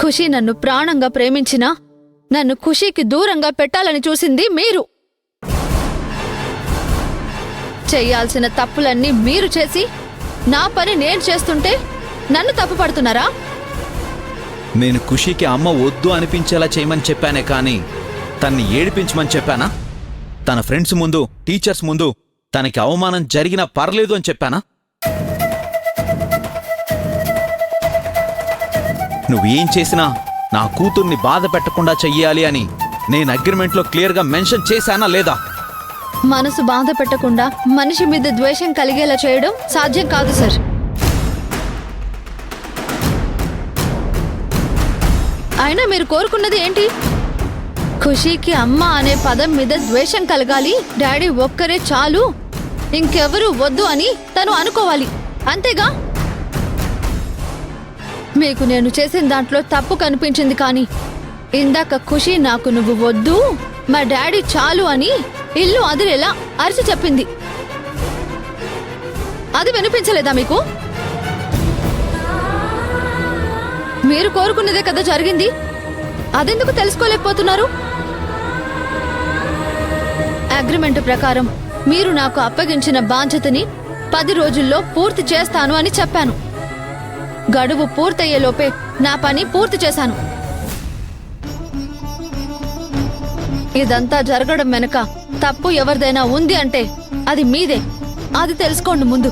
ఖుషి నన్ను ప్రాణంగా ప్రేమించినా నన్ను ఖుషీకి దూరంగా పెట్టాలని చూసింది మీరు. చెయ్యాల్సిన తప్పులన్నీ మీరు చేసి నా పని నేను చేస్తుంటే నన్ను తప్పు పడుతున్నారా? నేను ఖుషీకి అమ్మ వద్దు అనిపించేలా చేయమని చెప్పానే కానీ తన్ని ఏడిపించమని చెప్పానా? తన ఫ్రెండ్స్ ముందు, టీచర్స్ ముందు తనకి అవమానం జరిగినా పర్లేదు అని చెప్పానా? నువ్వేం చేసినా నా కూతుర్ని బాధ పెట్టకుండా చెయ్యాలి అని నేను అగ్రిమెంట్లో క్లియర్గా మెన్షన్ చేశానా లేదా? మనసు బాధ పెట్టకుండా మనిషి మీద ద్వేషం కలిగేలా చేయడం సాధ్యం కాదు సార్. అయినా మీరు కోరుకున్నది ఏంటి? ఖుషీకి అమ్మ అనే పదం మీద ద్వేషం కలగాలి, డాడీ ఒక్కరే చాలు, ఇంకెవరూ వద్దు అని తను అనుకోవాలి, అంతేగా? మీకు నేను చేసిన దాంట్లో తప్పు కనిపించింది కానీ ఇందాక ఖుషి నాకు నువ్వు వద్దు, మా డాడీ చాలు అని ఇల్లు అదిరేలా అరిచి చెప్పింది. అది వినిపించలేదా మీకు? మీరు కోరుకున్నదే కదా జరిగింది, అదెందుకు తెలుసుకోలేకపోతున్నారు? అగ్రిమెంట్ ప్రకారం మీరు నాకు అప్పగించిన బాధ్యతని 10 రోజుల్లో పూర్తి చేస్తాను అని చెప్పాను. గడువు పూర్తయ్యేలోపే నా పని పూర్తి చేశాను. ఇదంతా జరగడం వెనుక తప్పు ఎవరిదైనా ఉంది అంటే అది మీదే. అది తెలుసుకోండి ముందు.